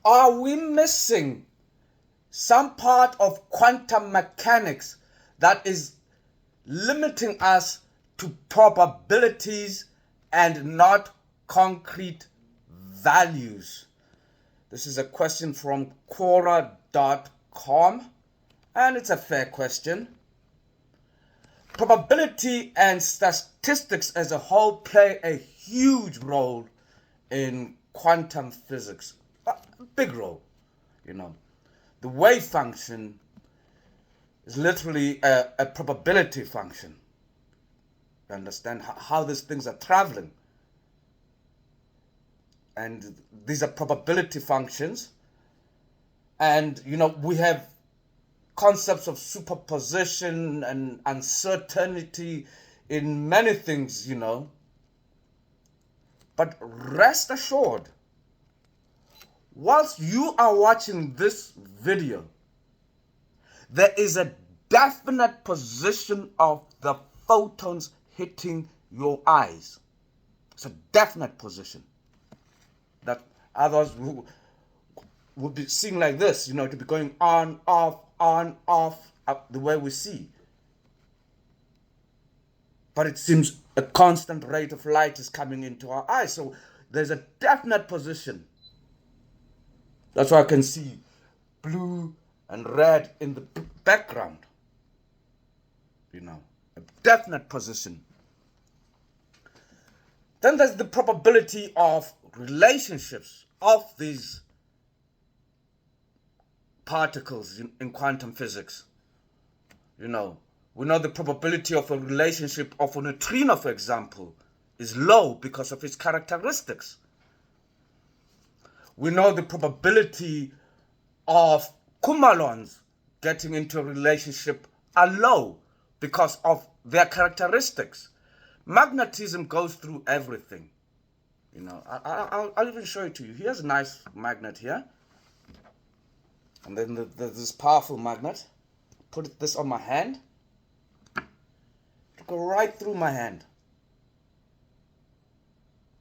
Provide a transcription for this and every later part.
Are we missing some part of quantum mechanics that is limiting us to probabilities and not concrete values? This is a question from Quora.com, and it's a fair question. Probability and statistics as a whole play a huge role in quantum physics. A big role, you know. The wave function is literally a probability function. You understand how these things are traveling. And these are probability functions. And, we have concepts of superposition and uncertainty in many things, But rest assured, whilst you are watching this video, there is a definite position of the photons hitting your eyes. It's a definite position. That others would be seeing like this, to be going on, off, the way we see. But it seems a constant rate of light is coming into our eyes. So there's a definite position. That's why I can see blue and red in the background. A definite position. Then there's the probability of relationships of these particles in quantum physics. We know the probability of a relationship of a neutrino, for example, is low because of its characteristics. We know the probability of Khumalons getting into a relationship are low because of their characteristics. Magnetism goes through everything. I'll even show it to you. Here's a nice magnet here. And then there's this powerful magnet. Put this on my hand. It'll go right through my hand.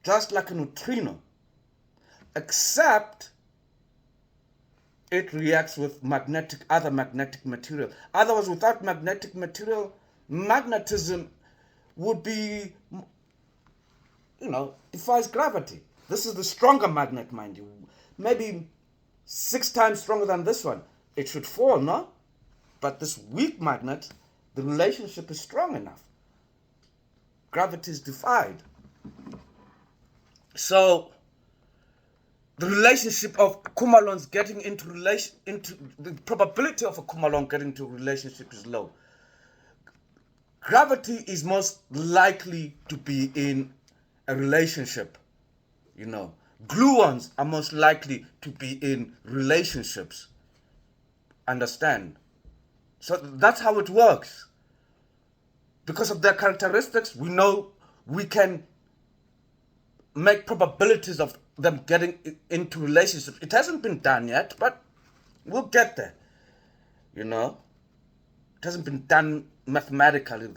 Just like a neutrino. Except it reacts with other magnetic material. Otherwise, without magnetic material, magnetism would be, defies gravity. This is the stronger magnet, mind you. Maybe 6 times stronger than this one. It should fall, no? But this weak magnet, the relationship is strong enough. Gravity is defied. So the relationship of Khumalons getting into the probability of a Khumalon getting into a relationship is low. Gravity is most likely to be in a relationship. Gluons are most likely to be in relationships. Understand? So that's how it works. Because of their characteristics, we know we can make probabilities of them getting into relationships. It hasn't been done yet, but we'll get there. It hasn't been done mathematically.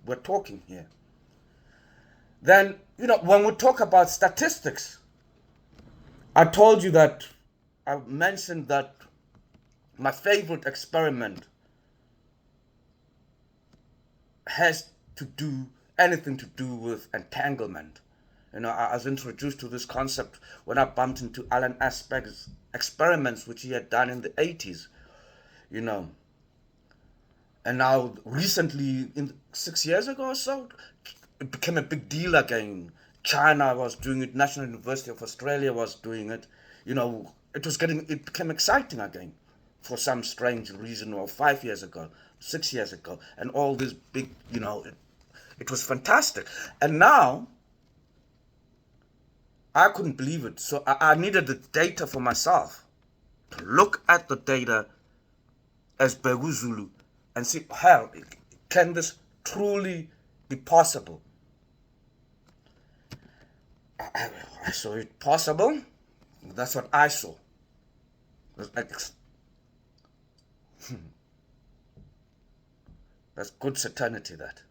We're talking here. Then, when we talk about statistics, I mentioned that my favorite experiment has anything to do with entanglement. I was introduced to this concept when I bumped into Alan Aspec's experiments, which he had done in the 80s, And now, recently, 6 years ago or so, it became a big deal again. China was doing it. National University of Australia was doing it. It became exciting again for some strange reason, or 5 years ago, 6 years ago. And all this big, it was fantastic. And now, I couldn't believe it. So I needed the data for myself to look at the data as Bhekuzulu and see, how can this truly be possible? I saw it possible. That's what I saw. That's good certainty, that.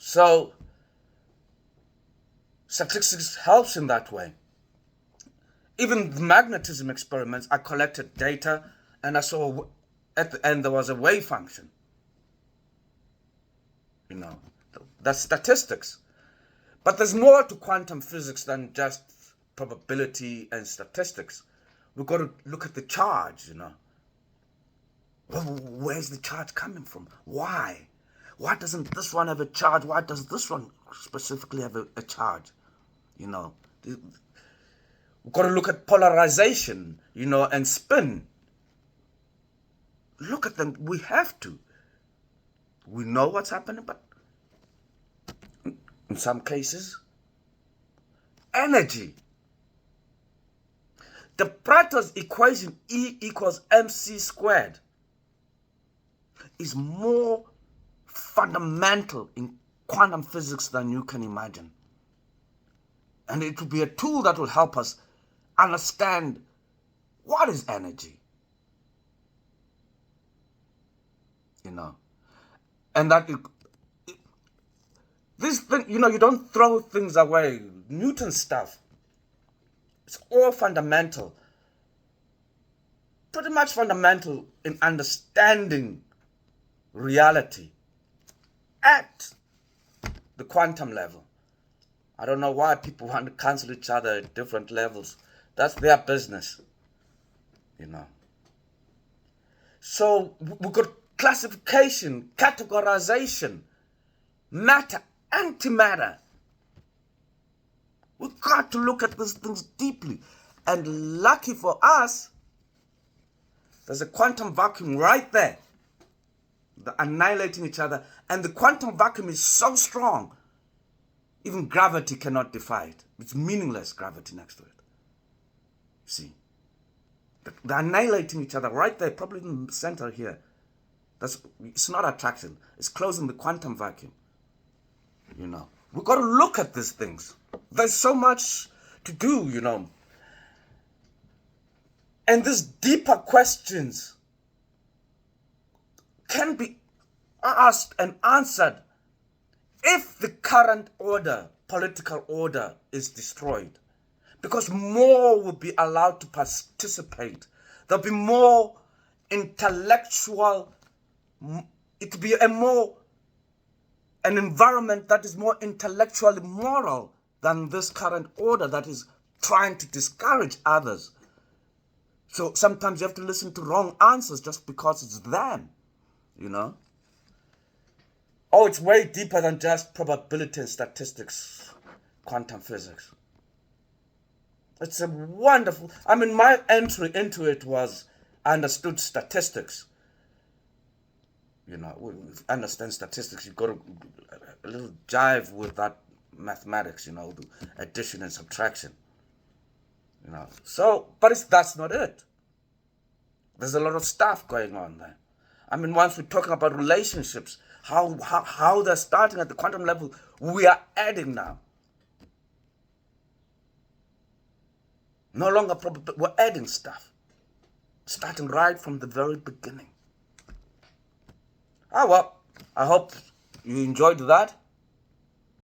So statistics helps in that way. Even the magnetism experiments, I collected data and I saw at the end there was a wave function. You know, that's statistics. But there's more to quantum physics than just probability and statistics. We've got to look at the charge, you know. Well, where's the charge coming from? Why? Why doesn't this one have a charge? Why does this one specifically have a charge? You know, we've got to look at polarization, you know, and spin. Look at them. We have to. We know what's happening, but in some cases, energy. The Pareto's equation, E equals mc squared, is more fundamental in quantum physics than you can imagine. And it will be a tool that will help us understand what is energy. You know, and that this thing, you know, you don't throw things away. Newton's stuff, it's all fundamental. Pretty much fundamental in understanding reality at the quantum level. I don't know why people want to cancel each other at different levels. That's their business, you know. So we've got classification, categorization, matter, antimatter. We've got to look at these things deeply. And lucky for us, there's a quantum vacuum right there. They're annihilating each other. And the quantum vacuum is so strong, even gravity cannot defy it. It's meaningless, gravity next to it. See? They're annihilating each other right there, probably in the center here. It's not attraction. It's closing the quantum vacuum. You know, we've got to look at these things. There's so much to do, you know. And these deeper questions can be asked and answered if the current order, political order, is destroyed. Because more will be allowed to participate. There'll be more intellectual, it will be an environment that is more intellectually moral than this current order that is trying to discourage others. So sometimes you have to listen to wrong answers just because it's them, you know. Oh, it's way deeper than just probability and statistics, quantum physics. It's a wonderful, I mean, my entry into it was, I understood statistics. You know, we understand statistics, you've got to, a little jive with that mathematics, you know, the addition and subtraction. You know, so, but that's not it. There's a lot of stuff going on there. I mean, once we're talking about relationships, how they're starting at the quantum level, we are adding now. No longer probably, we're adding stuff. Starting right from the very beginning. Ah, well, I hope you enjoyed that.